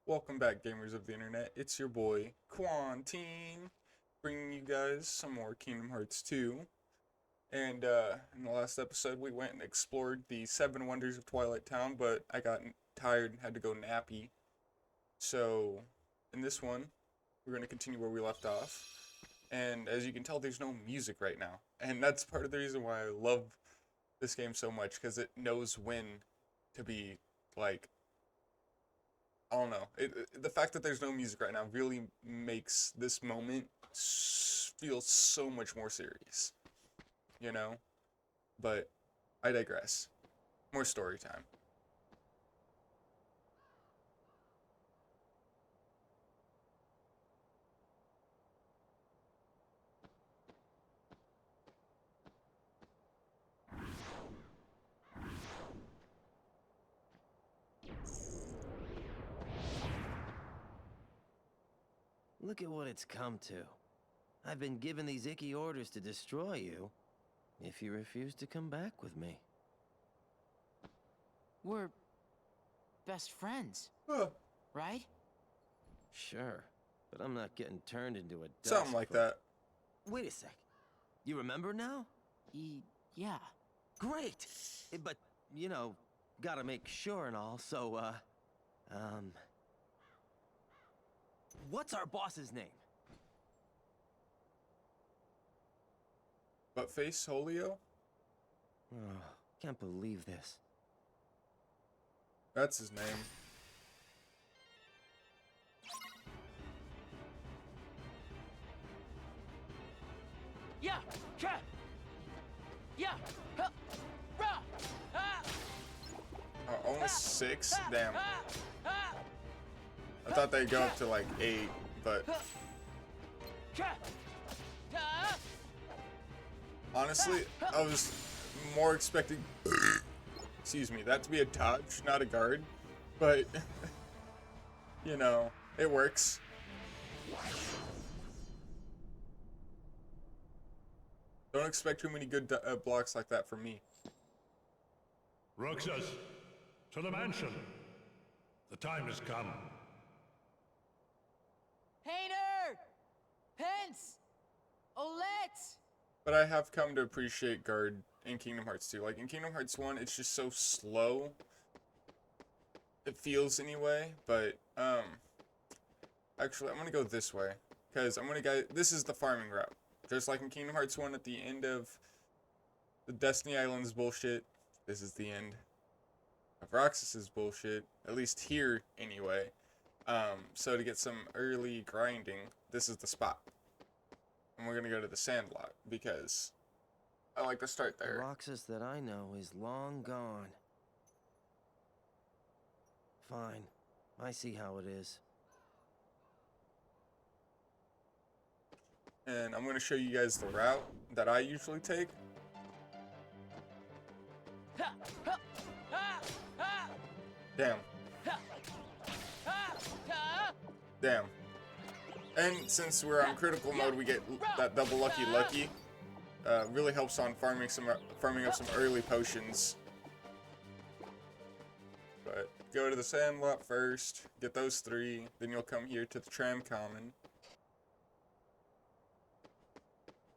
Welcome back, gamers of the internet. It's your boy, Quantine, bringing you guys some more Kingdom Hearts 2. And in the last episode, we went and explored the 7 wonders of Twilight Town, but I got tired and had to go nappy. So, in this one, we're going to continue where we left off. And as you can tell, there's no music right now. And that's part of the reason why I love this game so much, because it knows when to be, like, I don't know. The fact that there's no music right now really makes this moment feel so much more serious, you know? But I digress. More story time. Look at what it's come to. I've been given these icky orders to destroy you if you refuse to come back with me. We're best friends, right? Sure, but I'm not getting turned into a dust Something like for... that. Wait a sec. You remember now? Yeah. Great! But, you know, gotta make sure and all, so, what's our boss's name? Buttface Holio? Oh, can't believe this. That's his name. Yeah. Yeah. Rah. Ah. Only 6? Damn. I thought they'd go up to like 8, but honestly, I was more expecting, excuse me, that to be a dodge, not a guard. But, you know, it works. Don't expect too many good blocks like that from me. Roxas, to the mansion. The time has come. Hayner! Pence! Olette! But I have come to appreciate guard in Kingdom Hearts 2. Like, in Kingdom Hearts 1, it's just so slow. It feels anyway, but, actually, I'm gonna go this way. Because this is the farming route. Just like in Kingdom Hearts 1, at the end of the Destiny Islands bullshit, this is the end of Roxas's bullshit. At least here, anyway. So to get some early grinding, this is the spot. And we're gonna go to the Sandlot, because I like to start there. The Roxas that I know is long gone. Fine. I see how it is. And I'm gonna show you guys the route that I usually take. Damn. Damn. And since we're on critical mode, we get that double lucky. Really helps on farming up some early potions. But go to the Sandlot first, get those 3, then you'll come here to the Tram Common.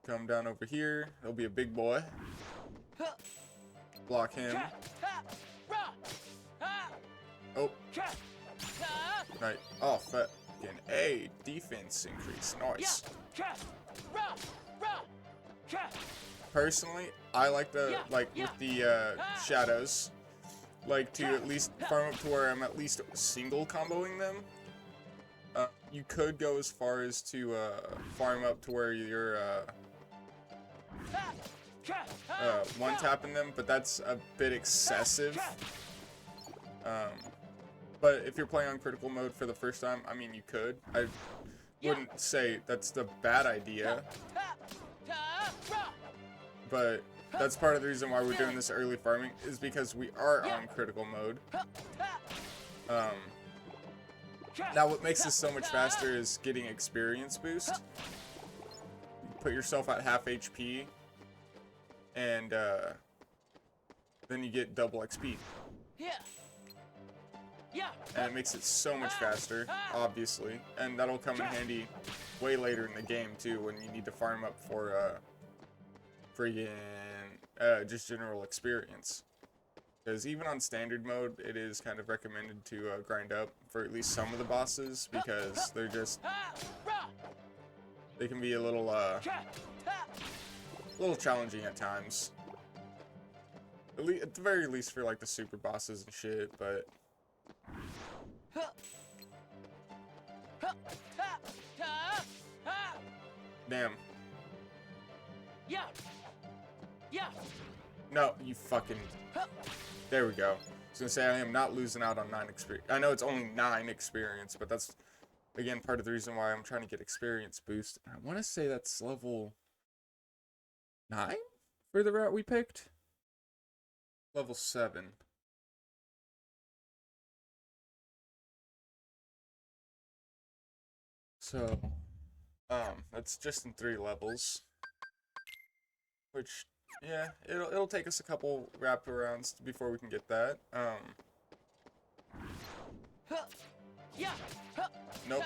Come down over here, there'll be a big boy. Block him. Oh. Right. Oh, fucking A. Defense increase. Nice. Personally, I like the, with the shadows, like to at least farm up to where I'm at least single comboing them. You could go as far as to farm up to where you're one-tapping them, but that's a bit excessive. But if you're playing on critical mode for the first time, I mean, you could. I wouldn't say that's the bad idea. But that's part of the reason why we're doing this early farming, is because we are on critical mode. Now what makes this so much faster is getting experience boost. You put yourself at half HP, and then you get double XP. and it makes it so much faster, obviously, and that'll come in handy way later in the game too, when you need to farm up for friggin' just general experience. Because even on standard mode, it is kind of recommended to grind up for at least some of the bosses, because they can be a little challenging at times. At the very least for like the super bosses and shit, but damn. No, you fucking. There we go. I was gonna say I am not losing out on 9 experience. I know it's only 9 experience, but that's again part of the reason why I'm trying to get experience boost. I want to say that's level 9 for the route we picked. Level 7. So, that's just in 3 levels. Which, yeah, it'll take us a couple wraparounds before we can get that. Nope.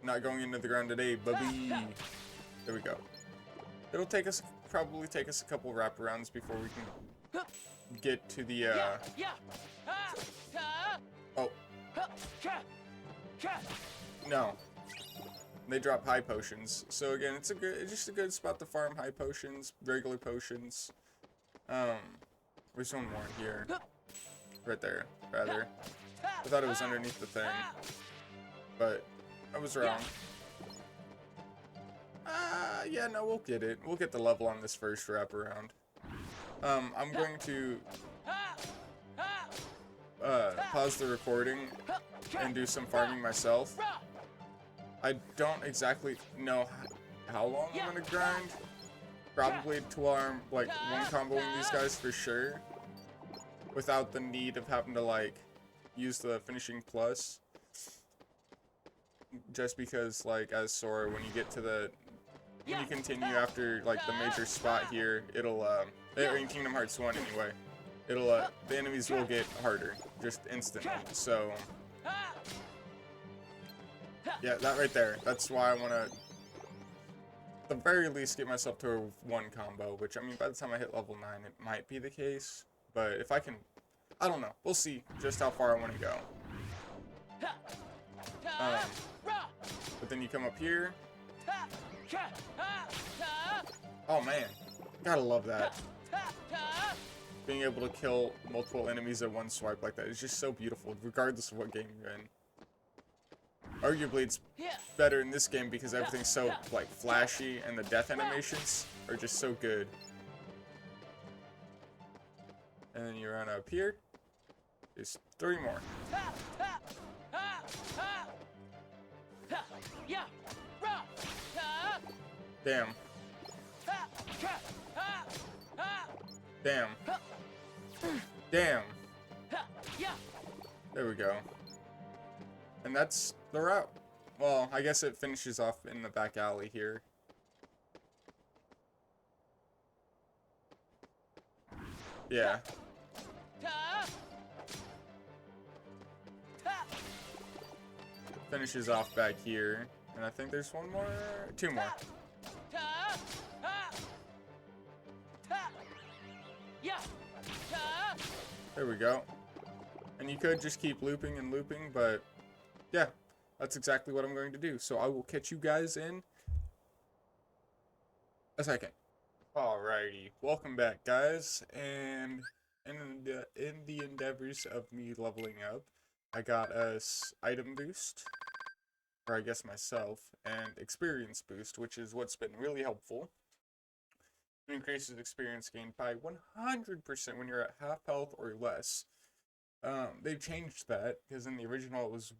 Not going into the ground today, bubby. There we go. It'll probably take us a couple wraparounds before we can get to the, oh. No. They drop high potions. So again, it's just a good spot to farm high potions, regular potions. There's one more in here. Right there, rather. I thought it was underneath the thing. But I was wrong. Yeah, no, we'll get it. We'll get the level on this first wraparound. I'm going to pause the recording and do some farming myself. I don't exactly know how long I'm gonna grind. Probably till I'm like one comboing these guys for sure, without the need of having to like use the finishing plus. Just because like as Sora, when you get to when you continue after like the major spot here, it'll in Kingdom Hearts 1 anyway, it'll the enemies will get harder just instantly. So yeah, that right there. That's why I want to, at the very least, get myself to a 1 combo, which, I mean, by the time I hit level 9, it might be the case. But if I can, I don't know. We'll see just how far I want to go. But then you come up here. Oh, man. Gotta love that. Being able to kill multiple enemies at one swipe like that is just so beautiful, regardless of what game you're in. Arguably, it's better in this game because everything's so, like, flashy, and the death animations are just so good. And then you run up here. There's 3 more. Damn. Damn. Damn. There we go. And that's the route. Well, I guess it finishes off in the back alley here. Yeah. Finishes off back here. And I think there's 1 more, 2 more. There we go. And you could just keep looping and looping, but yeah, that's exactly what I'm going to do. So I will catch you guys in a second. Alrighty, welcome back, guys. And in the endeavors of me leveling up, I got us item boost, or I guess myself, and experience boost, which is what's been really helpful. It increases experience gained by 100% when you're at half health or less. They've changed that, because in the original it was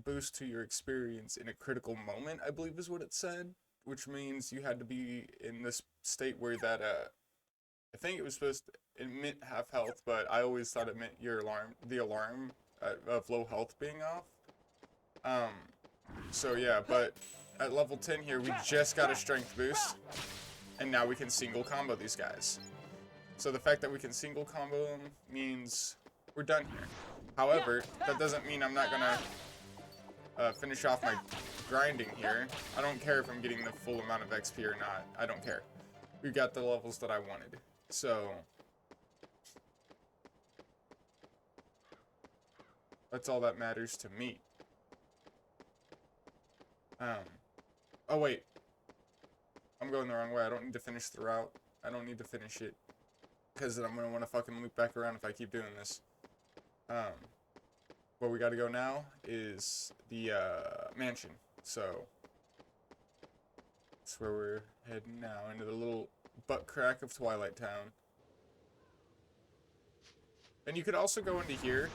boost to your experience in a critical moment, I believe is what it said, which means you had to be in this state where that, I think it was supposed to, it meant half health, but I always thought it meant the alarm of low health being off. So yeah, but at level 10 here, we just got a strength boost, and now we can single combo these guys. So the fact that we can single combo them means we're done here. However, that doesn't mean I'm not gonna finish off my grinding here. I don't care if I'm getting the full amount of XP or not. I don't care. We got the levels that I wanted. So that's all that matters to me. Oh wait. I'm going the wrong way. I don't need to finish the route. I don't need to finish it. Because then I'm going to want to fucking loop back around if I keep doing this. Where we got to go now is the mansion. So that's where we're heading now, into the little butt crack of Twilight Town. And you could also go into here.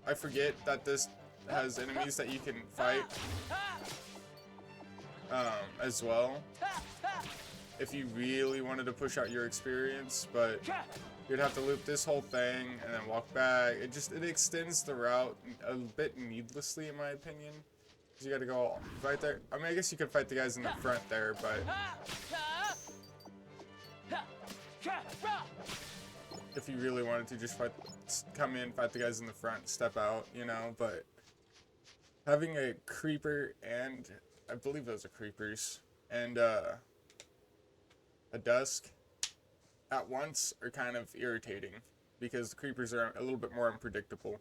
I forget that this has enemies that you can fight as well, if you really wanted to push out your experience, but you'd have to loop this whole thing and then walk back. It extends the route a bit needlessly, in my opinion. You gotta go right there. I mean, I guess you could fight the guys in the front there, but if you really wanted to just come in, fight the guys in the front, step out, you know. But having a creeper, and I believe those are creepers, and a dusk at once are kind of irritating, because the creepers are a little bit more unpredictable.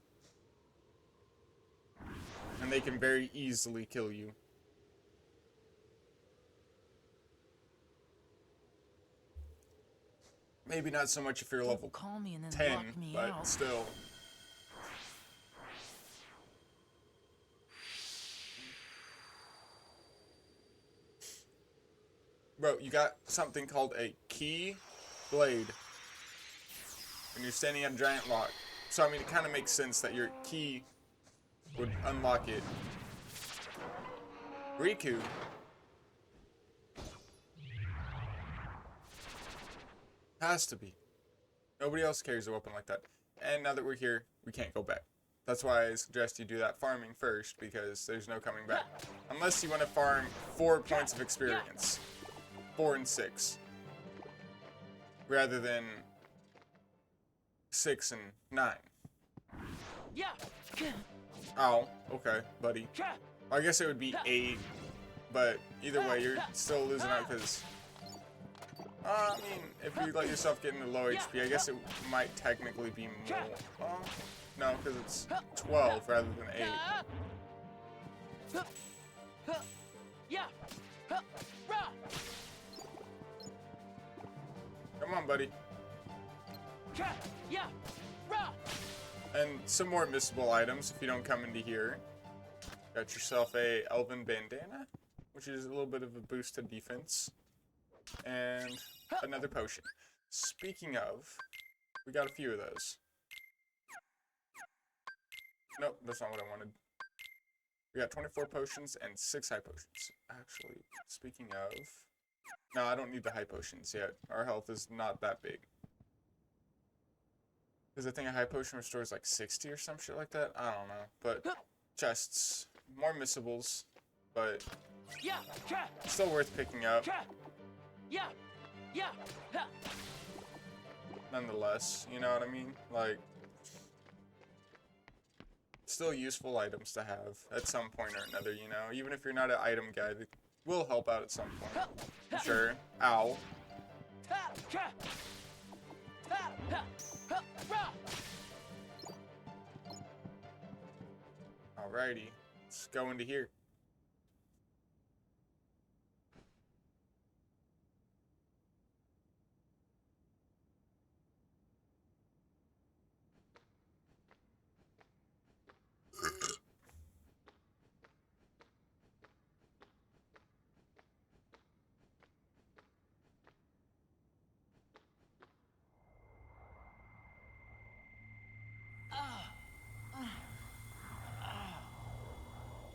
And they can very easily kill you. Maybe not so much if you're level Call me and then 10, lock me but out. still. Bro, you got something called a key blade. And you're standing on a giant lock. So, I mean, it kind of makes sense that your key would unlock it. Riku. Has to be. Nobody else carries a weapon like that. And now that we're here, we can't go back. That's why I suggest you do that farming first, because there's no coming back. Unless you want to farm 4 points of experience. 4 and 6. Rather than 6 and 9. Yeah. Oh, okay, buddy. I guess it would be 8, but either way, you're still losing out because... I mean, if you let yourself get into low HP, I guess it might technically be more... no, because it's 12 rather than 8. Yeah. Come on, buddy. Yeah. And some more missable items if you don't come into here. Got yourself a elven bandana, which is a little bit of a boost to defense. And another potion. Speaking of, we got a few of those. Nope, that's not what I wanted. We got 24 potions and 6 high potions. Actually, speaking of... No, I don't need the high potions yet. Our health is not that big. Because I think a high potion restores like 60 or some shit like that. I don't know. But chests. More missables. But still worth picking up. Nonetheless, you know what I mean? Like, still useful items to have at some point or another, you know? Even if you're not an item guy, they will help out at some point. For sure. Ow. Alrighty. Let's go into here.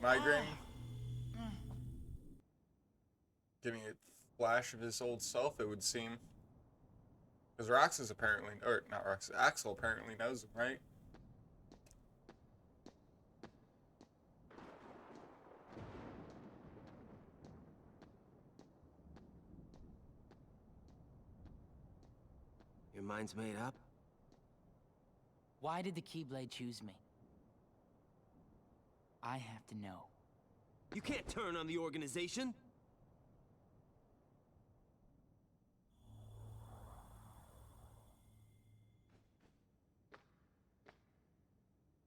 Migraine. Giving a flash of his old self, it would seem. Because Roxas apparently, or not Roxas, Axel apparently knows him, right? Your mind's made up? Why did the Keyblade choose me? I have to know. You can't turn on the organization.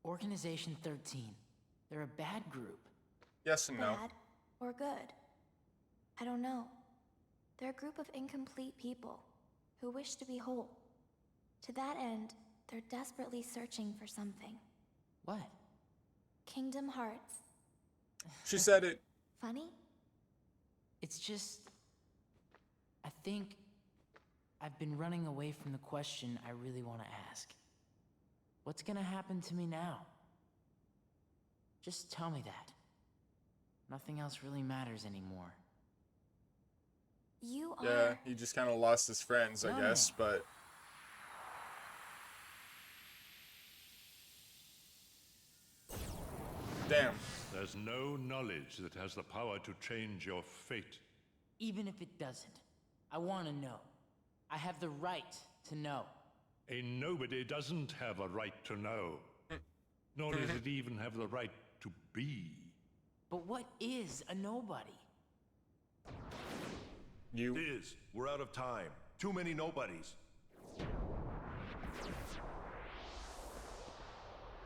Organization 13. They're a bad group. Yes and no. Bad or good? I don't know. They're a group of incomplete people who wish to be whole. To that end, they're desperately searching for something. What? Kingdom Hearts. She said it. Funny? It's just... I think... I've been running away from the question I really want to ask. What's gonna happen to me now? Just tell me that. Nothing else really matters anymore. You are... Yeah, he just kind of lost his friends, I No, guess, no. but... Damn. There's no knowledge that has the power to change your fate. Even if it doesn't, I want to know. I have the right to know. A nobody doesn't have a right to know. Nor does it even have the right to be. But what is a nobody? You. Diz, we're out of time. Too many nobodies.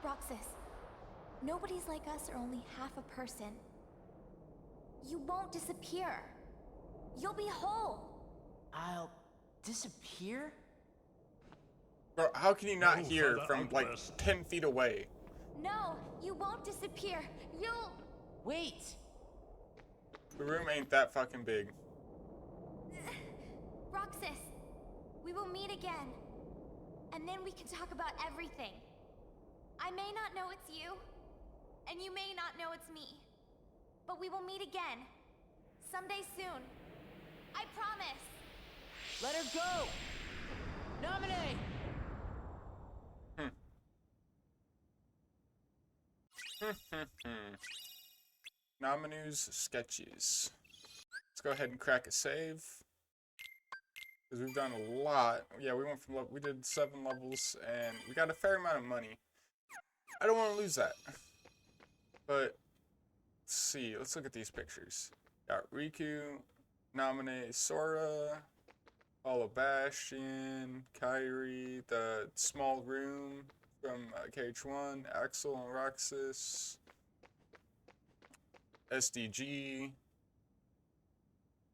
Roxas, nobodies like us are only half a person. You won't disappear. You'll be whole. I'll disappear? Bro, how can you not No hear further from like outburst. 10 feet away? No, you won't disappear. You'll... Wait! The room ain't that fucking big. Roxas, we will meet again. And then we can talk about everything. I may not know it's you, and you may not know it's me. But we will meet again. Someday soon. I promise. Let her go! Nominate! Nominees, sketches. Let's go ahead and crack a save. Because we've done a lot. Yeah, we went from we did 7 levels and we got a fair amount of money. I don't want to lose that. But let's see. Let's look at these pictures. Got Riku, nominate Sora, Hollow Bastion, Kairi, the small room from KH1, Axel and Roxas, SDG,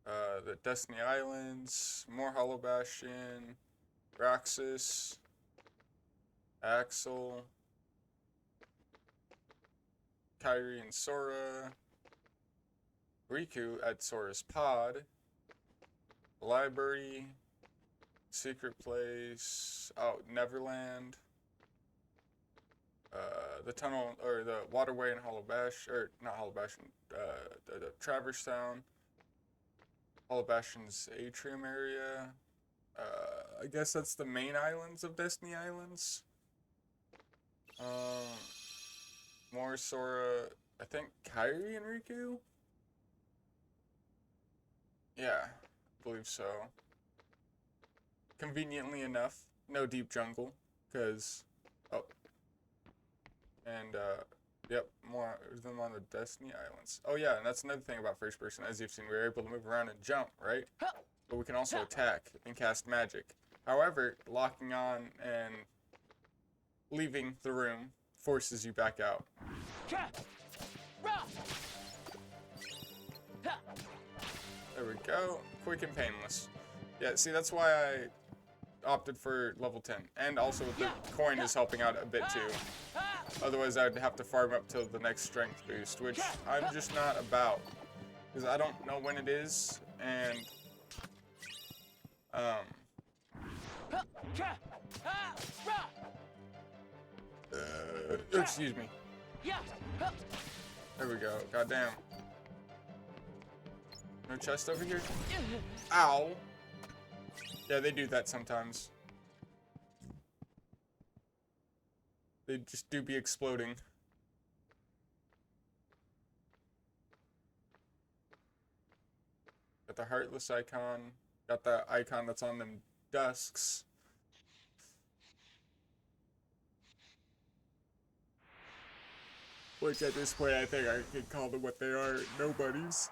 the Destiny Islands, more Hollow Bastion, Roxas, Axel, Kairi and Sora, Riku at Sora's Pod, Library, Secret Place, oh, Neverland, the tunnel, or the waterway in Hollow Bash, or not Hollow Bastion, the Traverse Town, Hollow Bastion's atrium area. I guess that's the main islands of Destiny Islands. More Sora, I think Kairi and Riku? Yeah, I believe so. Conveniently enough, no deep jungle, because, oh. And, yep, more of them on the Destiny Islands. Oh yeah, and that's another thing about first person. As you've seen, we're able to move around and jump, right? But we can also attack and cast magic. However, locking on and leaving the room forces you back out. There we go. Quick and painless. Yeah, see, that's why I opted for level 10. And also the coin is helping out a bit too. Otherwise, I'd have to farm up till the next strength boost, which I'm just not about. Because I don't know when it is, and... excuse me. There we go. Goddamn. No chest over here? Ow! Yeah, they do that sometimes. They just do be exploding. Got the heartless icon. Got that icon that's on them dusks. Which at this point I think I can call them what they are, nobodies.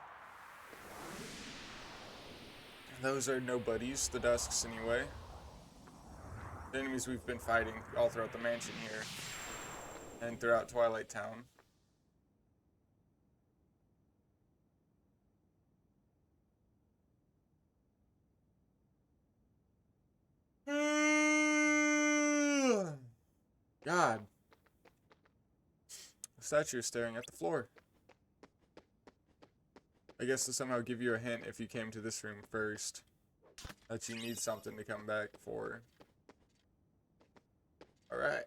Those are nobodies, the Dusks anyway. The enemies we've been fighting all throughout the mansion here. And throughout Twilight Town. God. The statue is staring at the floor. I guess to somehow give you a hint if you came to this room first. That you need something to come back for. Alright.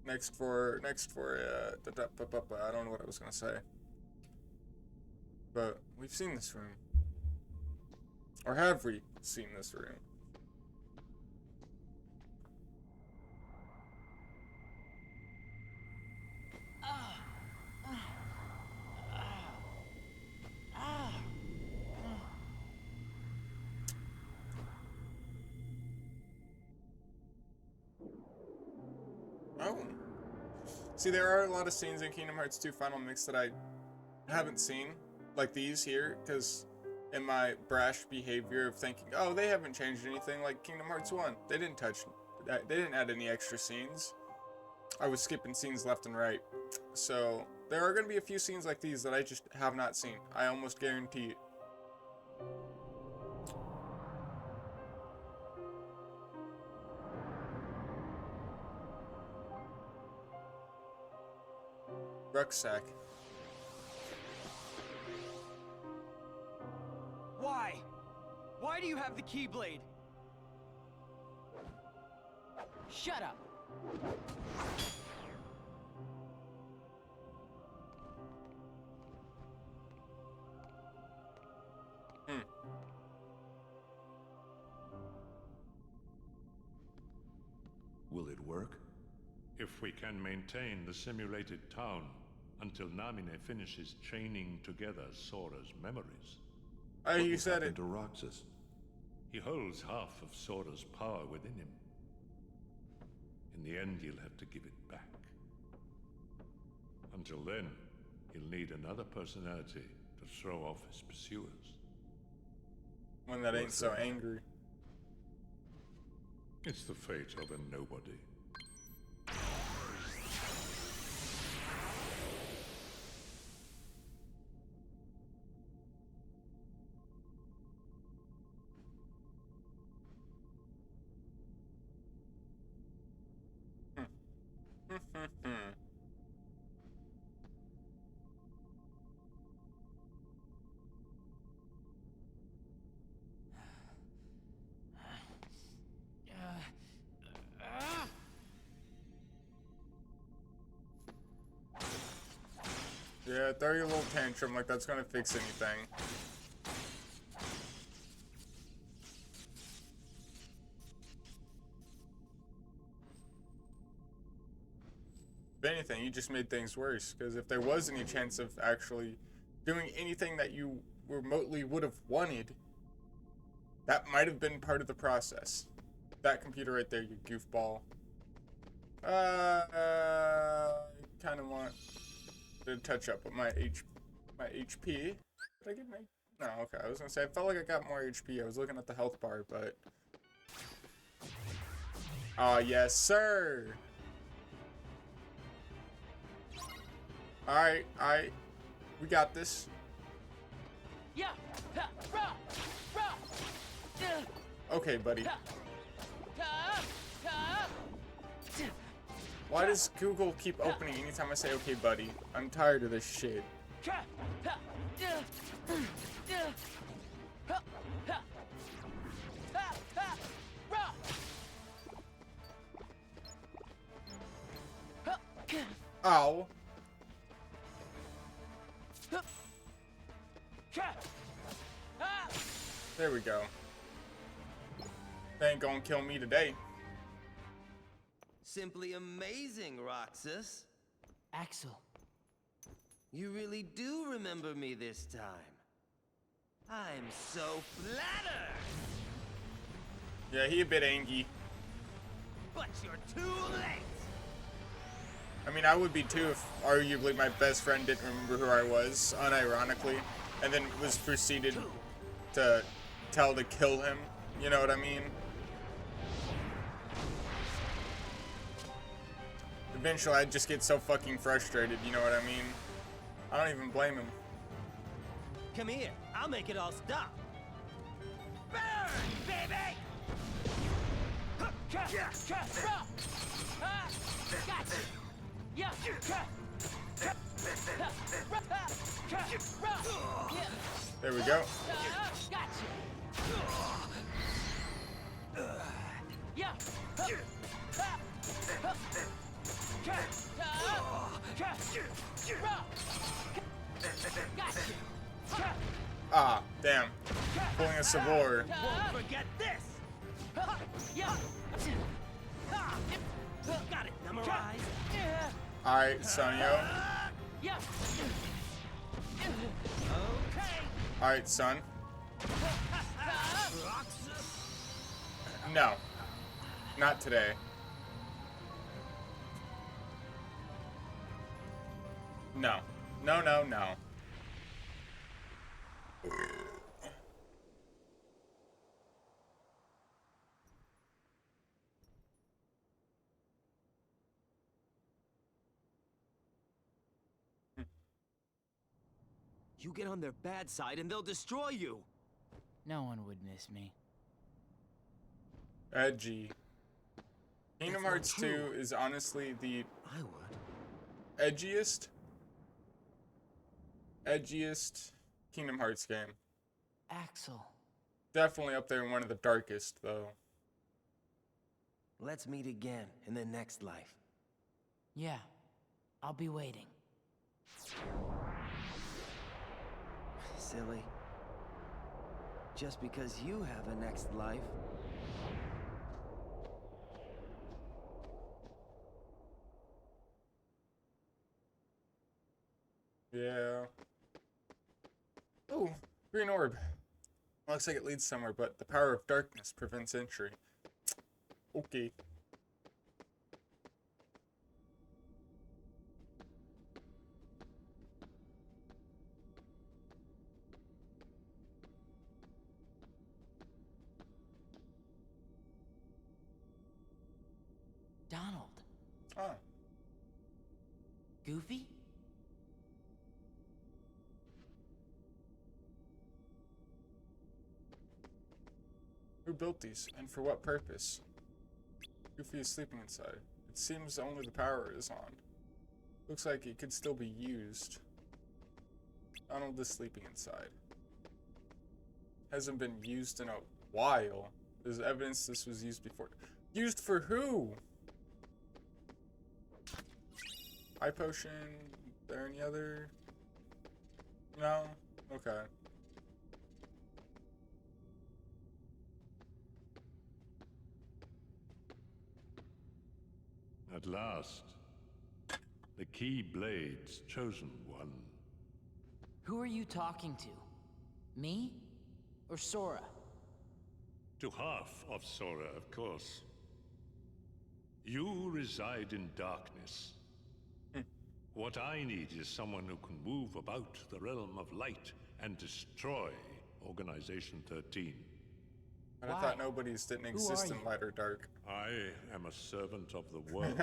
Next for, I don't know what I was gonna say. But we've seen this room. Or have we seen this room? Oh. See, there are a lot of scenes in Kingdom Hearts 2 Final Mix that I haven't seen, like these here, because in my brash behavior of thinking, oh, they haven't changed anything like Kingdom Hearts 1. They didn't add any extra scenes. I was skipping scenes left and right. So, there are going to be a few scenes like these that I just have not seen. I almost guarantee it. Rucksack. Why? Why do you have the Keyblade? Shut up! Will it work? If we can maintain the simulated town until Namine finishes chaining together Sora's memories. You What said it. happened to Roxas? He holds half of Sora's power within him. In the end, he'll have to give it back. Until then, he'll need another personality to throw off his pursuers. One that ain't so angry. It's the fate of a nobody. Yeah, throw your little tantrum like that's gonna fix anything. If anything, you just made things worse, because if there was any chance of actually doing anything that you remotely would have wanted, that might have been part of the process. That computer right there, you goofball. Kind of want to touch up with my HP. Did I get my... No, okay, I was gonna say, I felt like I got more HP. I was looking at the health bar, but... Ah, yes, sir! Alright, we got this. Yeah. Ha, rah, rah. Okay, buddy. Ha, ha, ha. Why does Google keep opening anytime I say okay, buddy? I'm tired of this shit. Ha, ha, ha, ha. Ha, ha, rah. Ha, Ow. There we go. They ain't gonna kill me today. Simply amazing, Roxas. Axel, You really do remember me this time. I'm so flattered. Yeah, he a bit angry. But you're too late. I mean, I would be too if arguably my best friend didn't remember who I was, unironically, and then was proceeded to tell to kill him. You know what I mean? Eventually, I'd just get so fucking frustrated. You know what I mean? I don't even blame him. Come here. I'll make it all stop. Burn, baby! There we go. Ah, damn. Pulling a Savor. Won't forget this. Got it memorized. Alright, Sonio. Okay. Alright, son. No. Not today. No. No, no, no. You get on their bad side and they'll destroy you. No one would miss me. Edgy. Kingdom That's not Hearts 2 true. is honestly the I would. edgiest Kingdom Hearts game. Axel. Definitely up there in one of the darkest, though. Let's meet again in the next life. Yeah, I'll be waiting. Silly. Just because you have a next life. Yeah. Ooh, green orb. Looks like it leads somewhere, but the power of darkness prevents entry. Okay. Donald. Ah. Goofy? Who built these, and for what purpose? Goofy is sleeping inside. It seems only the power is on. Looks like it could still be used. Donald is sleeping inside. Hasn't been used in a while. There's evidence this was used before. Used for who? Eye potion? There any other? No? Okay. At last, the Keyblade's chosen one. Who are you talking to? Me? Or Sora? To half of Sora, of course. You reside in darkness. What I need is someone who can move about the realm of light and destroy Organization 13. And I Why? thought nobody's didn't Who exist are in you? light or dark. I am a servant of the world.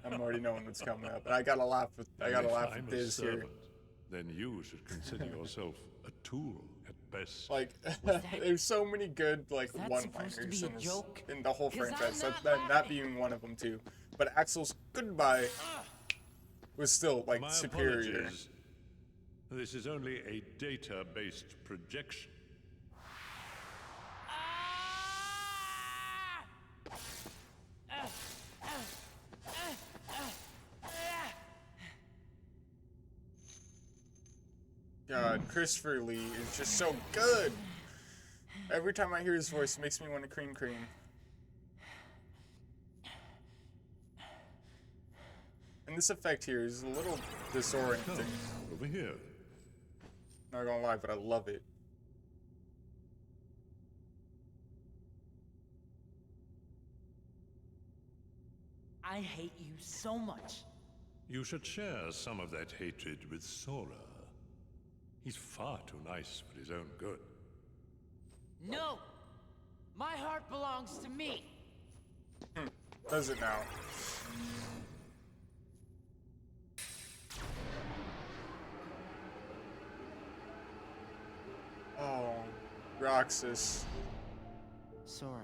I'm already knowing what's coming up. And I gotta laugh with If with I'm a Diz here. servant, then you should consider yourself a tool at best. Like, there's so many good like that one-liners supposed to be a in, this, joke? in the whole 'Cause I'm franchise. not That laughing. being one of them too. But Axel's goodbye was still like My superior. apologies. This is only a data-based projection. God, Christopher Lee is just so good. Every time I hear his voice, it makes me want to cream. And this effect here is a little disorienting. Come, over here. Not gonna lie, but I love it. I hate you so much. You should share some of that hatred with Sora. He's far too nice for his own good. No! My heart belongs to me! Does it now? Oh, Roxas. Sora.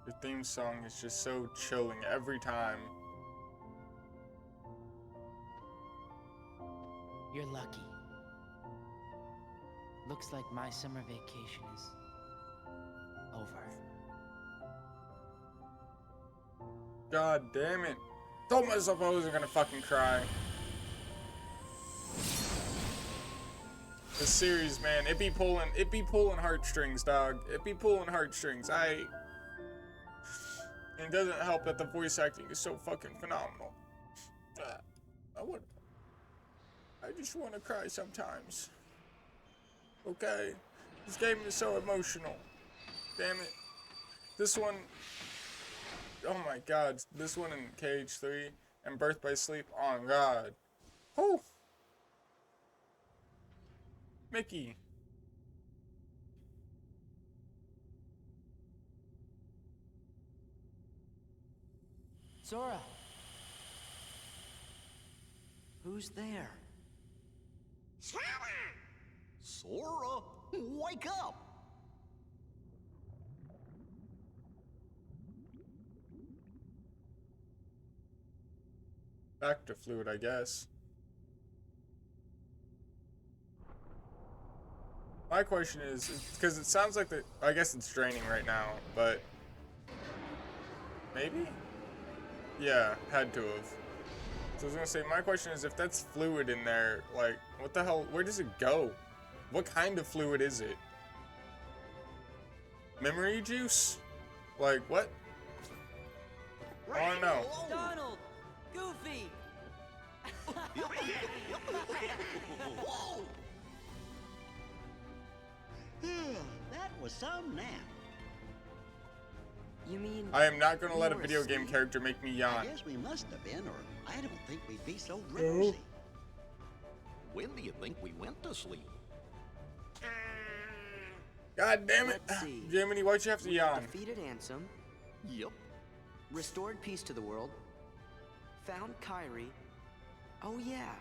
Your theme song is just so chilling every time. You're lucky. Looks like my summer vacation is over. God damn it. Told myself I wasn't gonna fucking cry. This series, man, it be pulling heartstrings, dog. It be pulling heartstrings. And it doesn't help that the voice acting is so fucking phenomenal. I just want to cry sometimes. Okay? This game is so emotional. Damn it. This one, oh my god, this one in KH3 and Birth by Sleep, oh god. Whew. Mickey. Sora! Who's there? Sora, wake up! Back to fluid, I guess. My question is, because it sounds like I guess it's draining right now, but maybe? Yeah, had to have. So I was gonna say, my question is, if that's fluid in there, like, what the hell, where does it go? What kind of fluid is it? Memory juice? Like, what? I wanna know. Donald! Goofy! Whoa! That was some nap. You mean... I am not gonna let a you were video game asleep? character make me I yawn. guess we must have been, or I don't think we'd be so drowsy. When do you think we went to sleep? God damn it. Let's see. Jiminy, why'd you have to yawn? Defeated Ansem, Yep. restored peace to the world, found Kyrie. Oh yeah,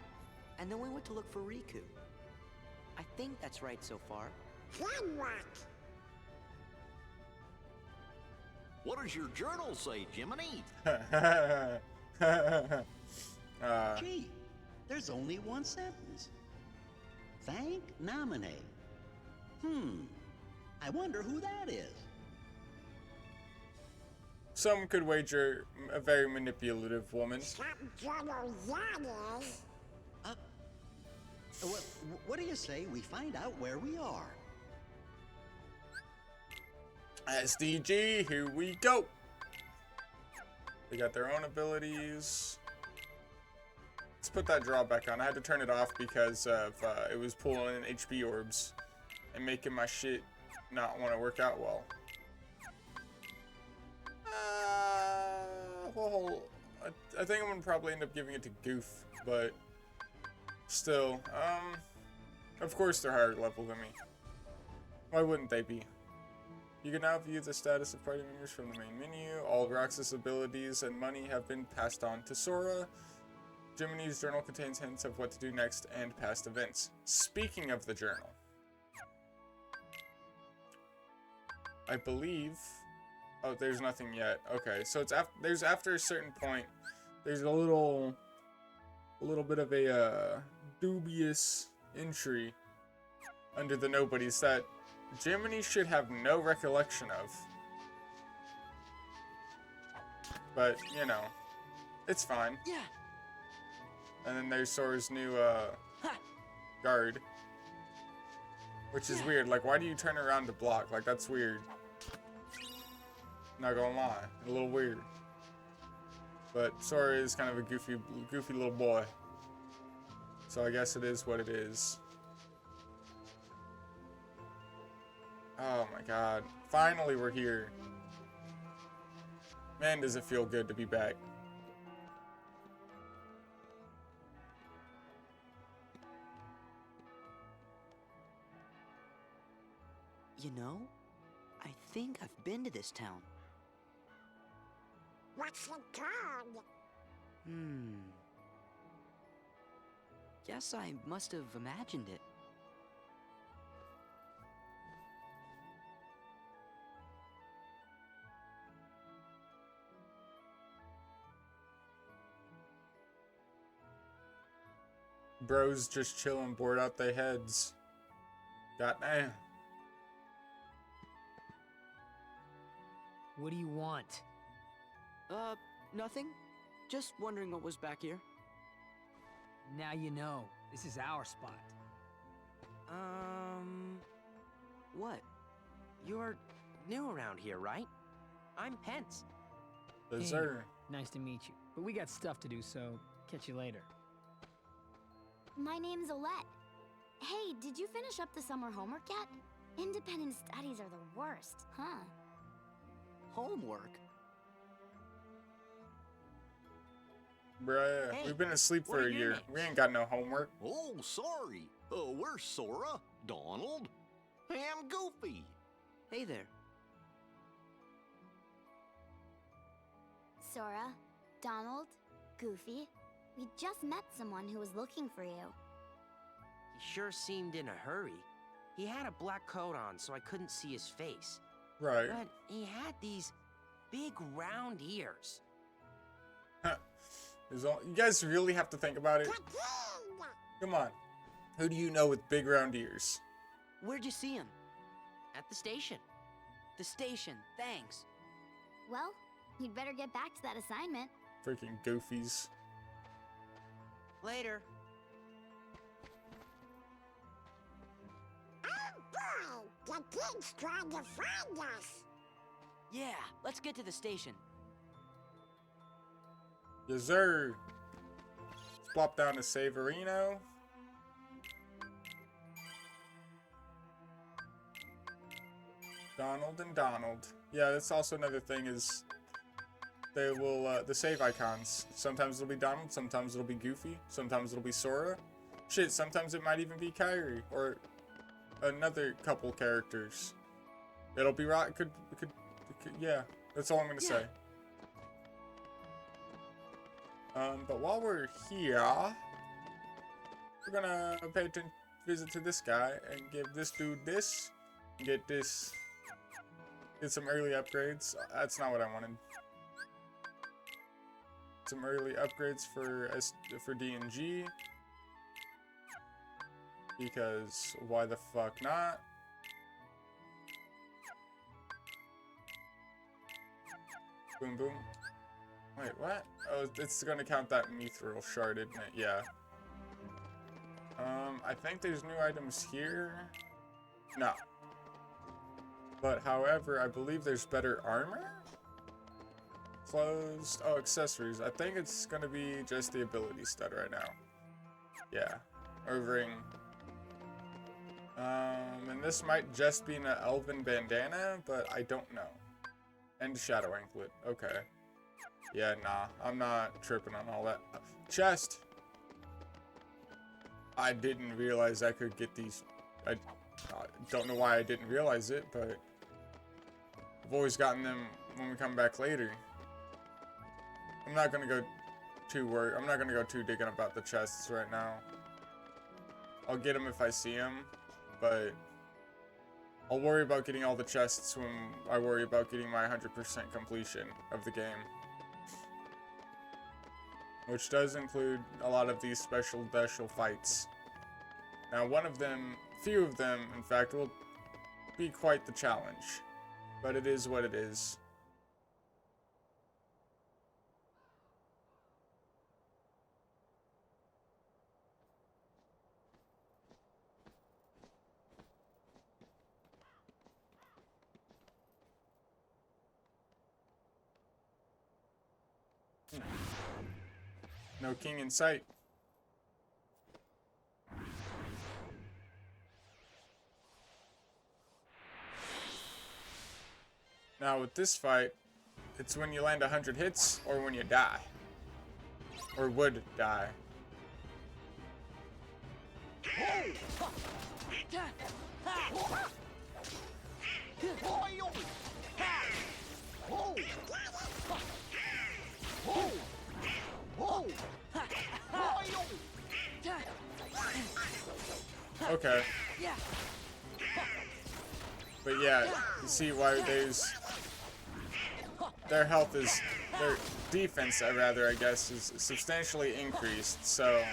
and then we went to look for Riku. I think that's right so far. What does your journal say, Jiminy? Gee, there's only one sentence. Thank nominate. I wonder who that is. Some could wager a very manipulative woman. What do you say we find out where we are? SDG, here we go. They got their own abilities. Let's put that drawback on. I had to turn it off because of it was pulling in HP orbs and making my shit not want to work out well. Well, I think I'm gonna probably end up giving it to Goof, but still, of course they're higher level than me. Why wouldn't they be? You can now view the status of party members from the main menu. All Roxas abilities and money have been passed on to Sora. Jiminy's journal contains hints of what to do next and past events. Speaking of the journal, I believe... Oh, there's nothing yet. Okay, so it's after a certain point, there's a little bit of a dubious entry under the nobodies that Jiminy should have no recollection of. But, you know, it's fine. Yeah. And then there's Sora's new guard. Which is weird. Like, why do you turn around to block? Like, that's weird. Not gonna lie. A little weird. But Sora is kind of a goofy little boy. So I guess it is what it is. Oh my god. Finally, we're here. Man, does it feel good to be back. You know, I think I've been to this town. What's it called? Guess I must have imagined it. Bros just chilling, bored out their heads. Goddamn. What do you want? Nothing. Just wondering what was back here. Now you know. This is our spot. What? You're new around here, right? I'm Pence. Yes, Hey, sir. nice to meet you. But we got stuff to do, so catch you later. My name's Olette. Hey, did you finish up the summer homework yet? Independent studies are the worst, huh? Homework? Bruh, Hey, we've been asleep what for are a your year. names? We ain't got no homework. Oh, sorry. We're Sora, Donald, and Goofy. Hey there. Sora, Donald, Goofy. We just met someone who was looking for you. He sure seemed in a hurry. He had a black coat on, so I couldn't see his face. Right. But he had these big round ears. You guys really have to think about it. Come on. Who do you know with big round ears? Where'd you see him? At the station. The station, thanks. Well, you'd better get back to that assignment. Freaking goofies. Later. Oh boy, the kid's trying to find us. Yeah, let's get to the station. Yes, sir. Let's plop down to Saverino. Donald and Donald. Yeah, that's also another thing is they will, the save icons. Sometimes it'll be Donald, sometimes it'll be Goofy, sometimes it'll be Sora. Shit, sometimes it might even be Kyrie or another couple characters. It'll be right. Could yeah. That's all I'm gonna say. But while we're here, we're gonna pay a visit to this guy and give this dude this. Get some early upgrades. That's not what I wanted. Some early upgrades for D&G. Because why the fuck not? Boom boom. Wait, what? Oh, it's gonna count that mithril shard, isn't it? Yeah. I think there's new items here. No. But however, I believe there's better armor? Closed. Oh, accessories. I think it's gonna be just the ability stud right now. Yeah. Overing. And this might just be an elven bandana, but I don't know. And shadow anklet. Okay. Yeah, nah. I'm not tripping on all that. Chest! I didn't realize I could get these. I don't know why I didn't realize it, but I've always gotten them when we come back later. I'm not gonna go too digging about the chests right now. I'll get them if I see them, but I'll worry about getting all the chests when I worry about getting my 100% completion of the game. Which does include a lot of these special fights. Now few of them, in fact, will be quite the challenge. But it is what it is. No king in sight. Now with this fight, it's when you land 100 hits or when you die. Or would die. Okay. But yeah, you see why their health is, their defense, I guess, is substantially increased, so.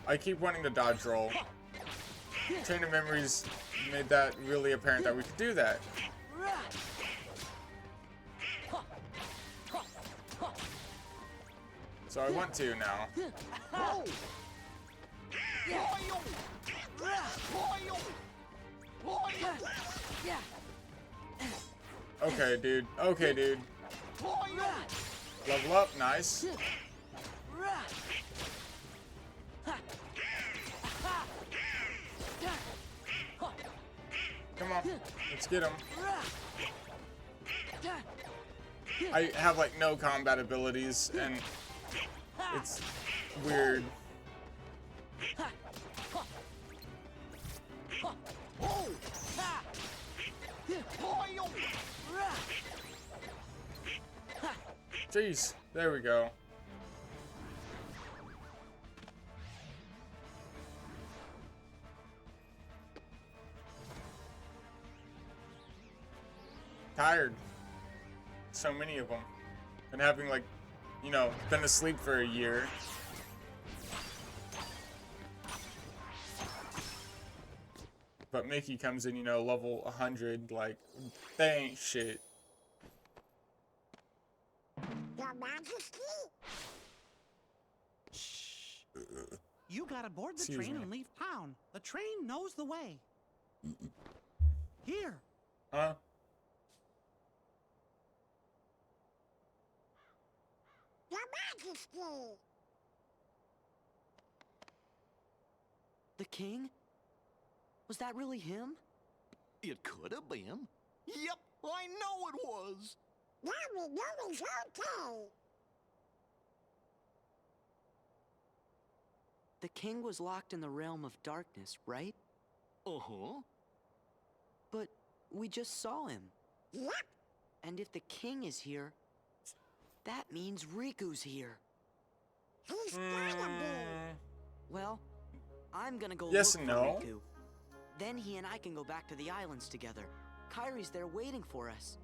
I keep wanting to dodge roll. Chain of Memories made that really apparent that we could do that. So I want to now. Okay, dude. Okay, dude. Level up. Nice. Come on. Let's get him. I have like no combat abilities and it's weird. Jeez, there we go. Tired. So many of them. And having like, you know, been asleep for a year. But Mickey comes in, you know, level 100, like, they ain't shit. Your Majesty? Shh. You gotta board the Excuse train me. and leave town. The train knows the way. Here. Huh? Your Majesty. The king? Was that really him? It could have been. Yep, I know it was. Now we know it's okay. The king was locked in the realm of darkness, right? Uh-huh. But we just saw him. Yep. And if the king is here, that means Riku's here. He's gotta be. Well, I'm gonna go Yes look and for no. Riku. Then he and I can go back to the islands together. Kairi's there waiting for us.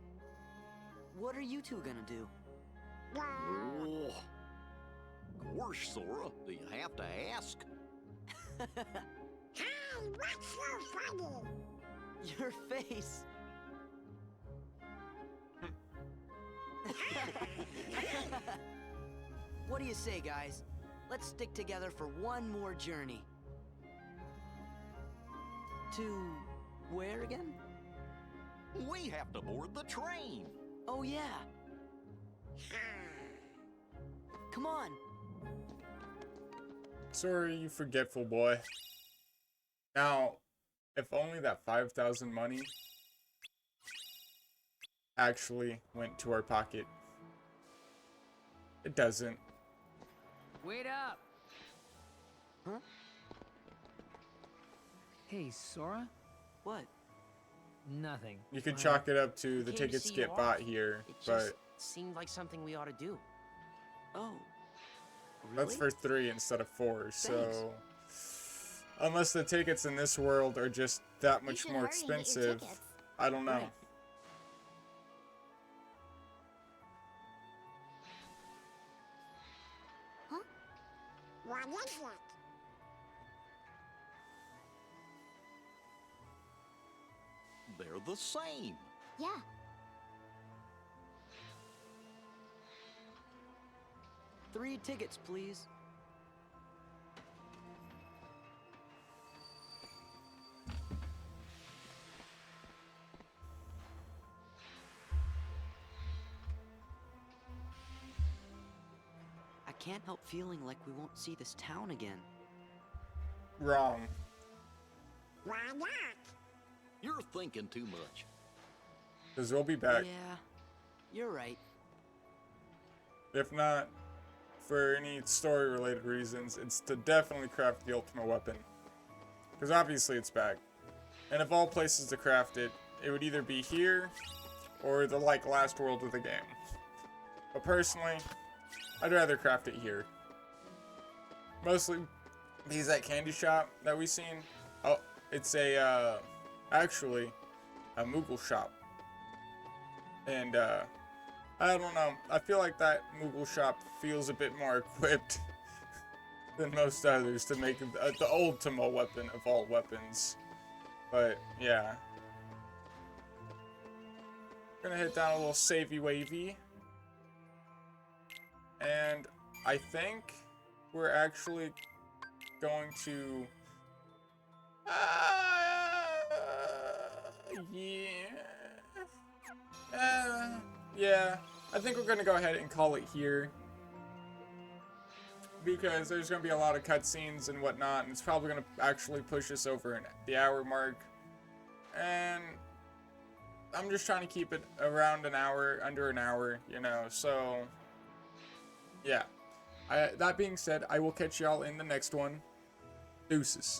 What are you two gonna do? Oh. Gosh, Sora, do you have to ask? Hey, what's so funny? Your face. What do you say, guys? Let's stick together for one more journey. To where again? We have to board the train. Oh, yeah. Come on. Sorry, you forgetful boy. Now, if only that 5,000 money actually went to our pocket. It doesn't. Wait up! Huh? Hey, Sora? What? Nothing. You could chalk it up to the came to tickets see get you bought off. here, It but just seemed like something we ought to do. Oh. that's Really? for 3 instead of 4, Thanks. so unless the tickets in this world are just that much should more hurry and get your expensive, tickets. I don't know. Right. What is it? They're the same. Yeah. Three tickets, please. I can't help feeling like we won't see this town again. Wrong. Why not? You're thinking too much. Because we'll be back. Yeah, you're right. If not for any story-related reasons, it's to definitely craft the ultimate weapon. Because obviously it's back. And of all places to craft it, it would either be here or the last world of the game. But personally, I'd rather craft it here. Mostly because that candy shop that we seen, oh, it's actually a Moogle shop. And I don't know, I feel like that Moogle shop feels a bit more equipped than most others to make the ultimate weapon of all weapons. But yeah, gonna hit down a little savey wavy, and I think we're actually going to yeah, I think we're gonna go ahead and call it here, because there's gonna be a lot of cutscenes and whatnot, and it's probably gonna actually push us over the hour mark, and I'm just trying to keep it around an hour, under an hour, you know, so yeah. That being said, I will catch y'all in the next one. Deuces.